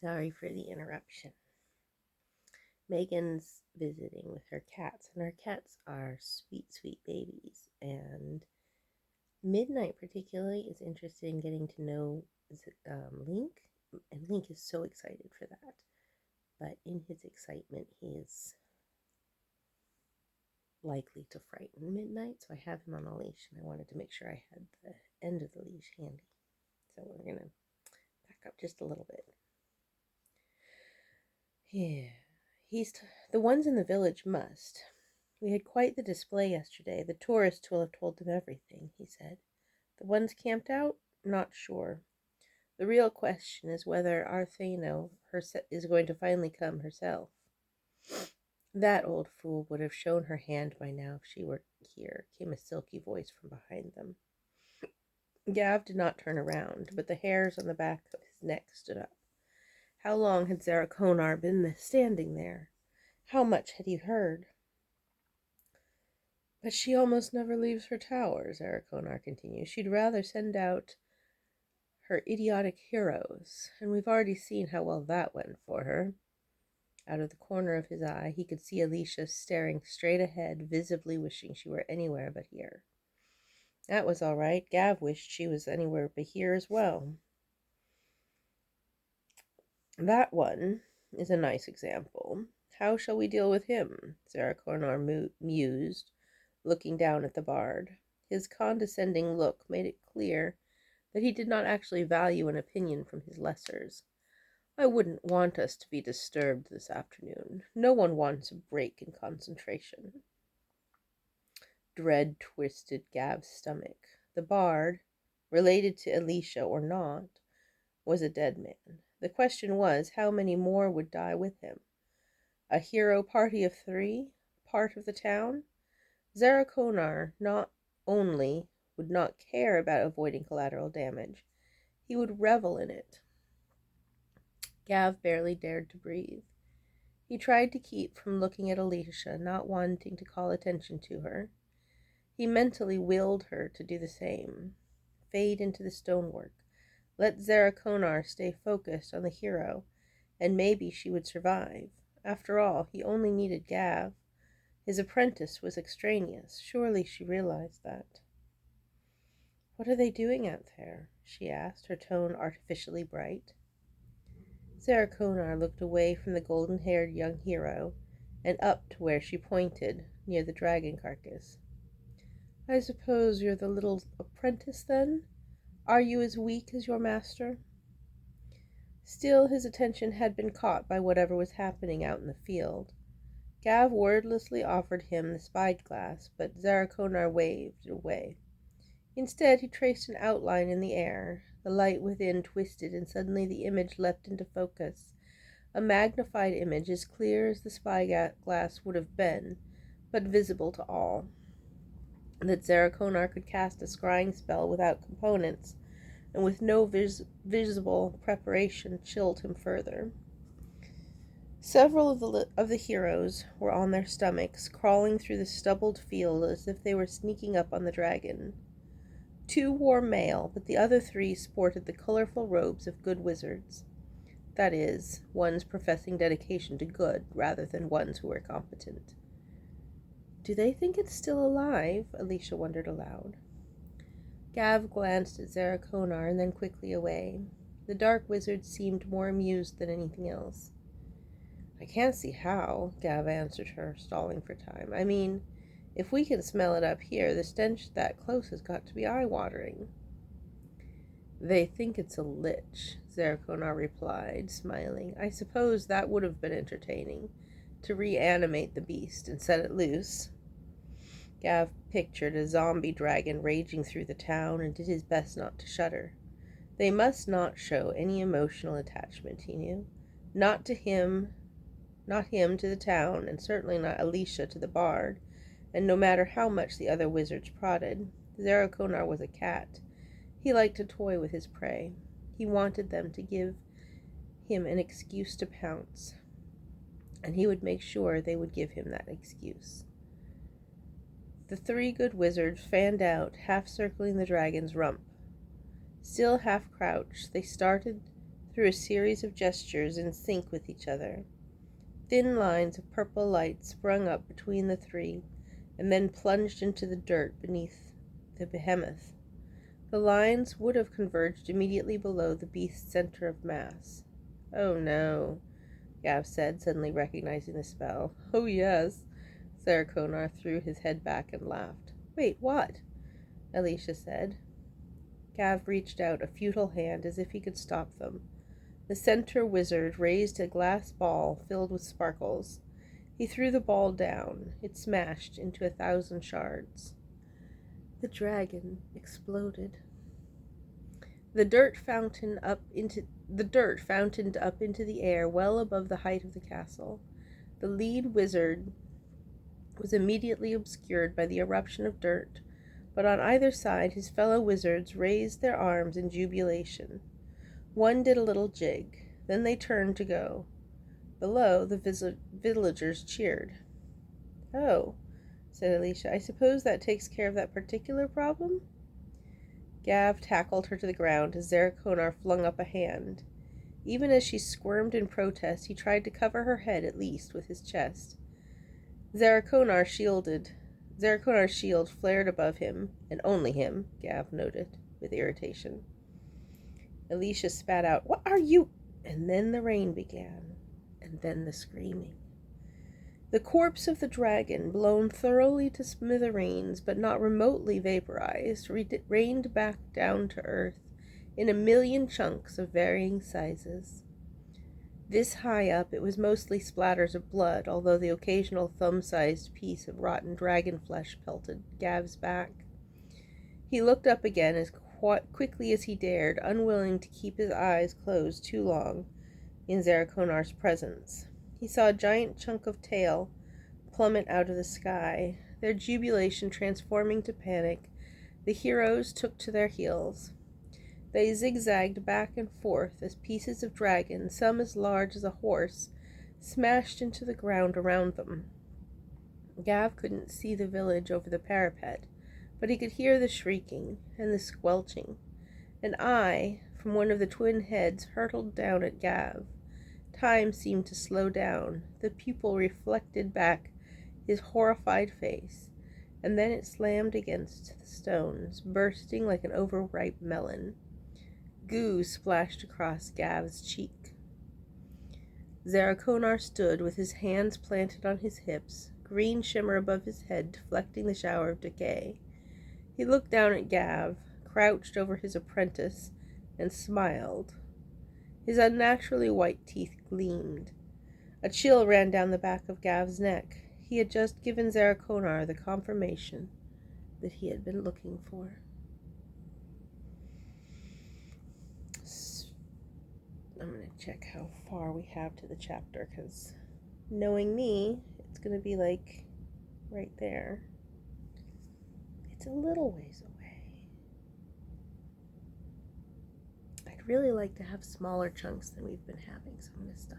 Sorry for the interruption. Megan's visiting with her cats, and her cats are sweet, sweet babies. And Midnight, particularly, is interested in getting to know Link, and Link is so excited for that. But in his excitement, he is likely to frighten Midnight, so I have him on a leash, and I wanted to make sure I had the end of the leash handy. So we're going to back up just a little bit. Yeah, the ones in the village must. We had quite the display yesterday. The tourists will have told them everything, he said. The ones camped out? Not sure. The real question is whether Artheno is going to finally come herself. That old fool would have shown her hand by now if she were here, came a silky voice from behind them. Gav did not turn around, but the hairs on the back of his neck stood up. How long had Zarakonar been standing there? How much had he heard? But she almost never leaves her tower, Zarakonar continued. She'd rather send out her idiotic heroes, and we've already seen how well that went for her. Out of the corner of his eye, he could see Alicia staring straight ahead, visibly wishing she were anywhere but here. That was all right. Gav wished she was anywhere but here as well. That one is a nice example. How shall we deal with him? Zarakonar mused, looking down at the bard. His condescending look made it clear that he did not actually value an opinion from his lessers. I wouldn't want us to be disturbed this afternoon. No one wants a break in concentration. Dread twisted Gav's stomach. The bard, related to Alicia or not, was a dead man. The question was, how many more would die with him? A hero party of 3? Part of the town? Zarakonar not only would not care about avoiding collateral damage, he would revel in it. Gav barely dared to breathe. He tried to keep from looking at Alicia, not wanting to call attention to her. He mentally willed her to do the same. Fade into the stonework. Let Zarakonar stay focused on the hero, and maybe she would survive. After all, he only needed Gav. His apprentice was extraneous. Surely she realized that. What are they doing out there? She asked, her tone artificially bright. Zarakonar looked away from the golden-haired young hero and up to where she pointed, near the dragon carcass. I suppose you're the little apprentice, then? Are you as weak as your master? Still, his attention had been caught by whatever was happening out in the field. Gav wordlessly offered him the spyglass, but Zarakonar waved it away. Instead, he traced an outline in the air. The light within twisted, and suddenly the image leapt into focus. A magnified image, as clear as the spyglass would have been, but visible to all. That Zarakonar could cast a scrying spell without components, and with no visible preparation, chilled him further. Several of the heroes were on their stomachs, crawling through the stubbled field as if they were sneaking up on the dragon. 2 wore mail, but the other 3 sported the colorful robes of good wizards. That is, ones professing dedication to good rather than ones who were competent. Do they think it's still alive? Alicia wondered aloud. Gav glanced at Zarakonar and then quickly away. The dark wizard seemed more amused than anything else. I can't see how, Gav answered her, stalling for time. I mean, if we can smell it up here, the stench that close has got to be eye-watering. They think it's a lich, Zarakonar replied, smiling. I suppose that would have been entertaining, to reanimate the beast and set it loose. Gav pictured a zombie dragon raging through the town and did his best not to shudder. They must not show any emotional attachment, he knew. Not him to the town, and certainly not Alicia to the bard, and no matter how much the other wizards prodded. Zarakonar was a cat. He liked to toy with his prey. He wanted them to give him an excuse to pounce, and he would make sure they would give him that excuse. The 3 good wizards fanned out, half circling the dragon's rump. Still half crouched, they started through a series of gestures in sync with each other. Thin lines of purple light sprung up between the three and then plunged into the dirt beneath the behemoth. The lines would have converged immediately below the beast's center of mass. "Oh no," Gav said, suddenly recognizing the spell. "Oh yes." Zarakonar threw his head back and laughed. "Wait, what?" Alicia said. Gav reached out a futile hand as if he could stop them. The center wizard raised a glass ball filled with sparkles. He threw the ball down. It smashed into 1,000 shards. The dragon exploded. The dirt fountained up into the air well above the height of the castle. The lead wizard was immediately obscured by the eruption of dirt, but on either side his fellow wizards raised their arms in jubilation. One did a little jig, then they turned to go. Below, the villagers cheered. "Oh," said Alicia, "I suppose that takes care of that particular problem?" Gav tackled her to the ground as Zarakonar flung up a hand. Even as she squirmed in protest, he tried to cover her head at least with his chest. Zarakonar's shield flared above him, and only him, Gav noted, with irritation. Alicia spat out, "What are you—" And then the rain began, and then the screaming. The corpse of the dragon, blown thoroughly to smithereens but not remotely vaporized, rained back down to earth in a million chunks of varying sizes. This high up, it was mostly splatters of blood, although the occasional thumb-sized piece of rotten dragon flesh pelted Gav's back. He looked up again as quickly as he dared, unwilling to keep his eyes closed too long in Zarakonar's presence. He saw a giant chunk of tail plummet out of the sky. Their jubilation transforming to panic, the heroes took to their heels. They zigzagged back and forth as pieces of dragon, some as large as a horse, smashed into the ground around them. Gav couldn't see the village over the parapet, but he could hear the shrieking and the squelching. An eye from one of the twin heads hurtled down at Gav. Time seemed to slow down. The pupil reflected back his horrified face, and then it slammed against the stones, bursting like an overripe melon. Goo splashed across Gav's cheek. Zarakonar stood with his hands planted on his hips, green shimmer above his head deflecting the shower of decay. He looked down at Gav, crouched over his apprentice, and smiled. His unnaturally white teeth gleamed. A chill ran down the back of Gav's neck. He had just given Zarakonar the confirmation that he had been looking for. I'm going to check how far we have to the chapter, because knowing me, it's going to be like right there. It's a little ways away. I'd really like to have smaller chunks than we've been having, so I'm going to stop.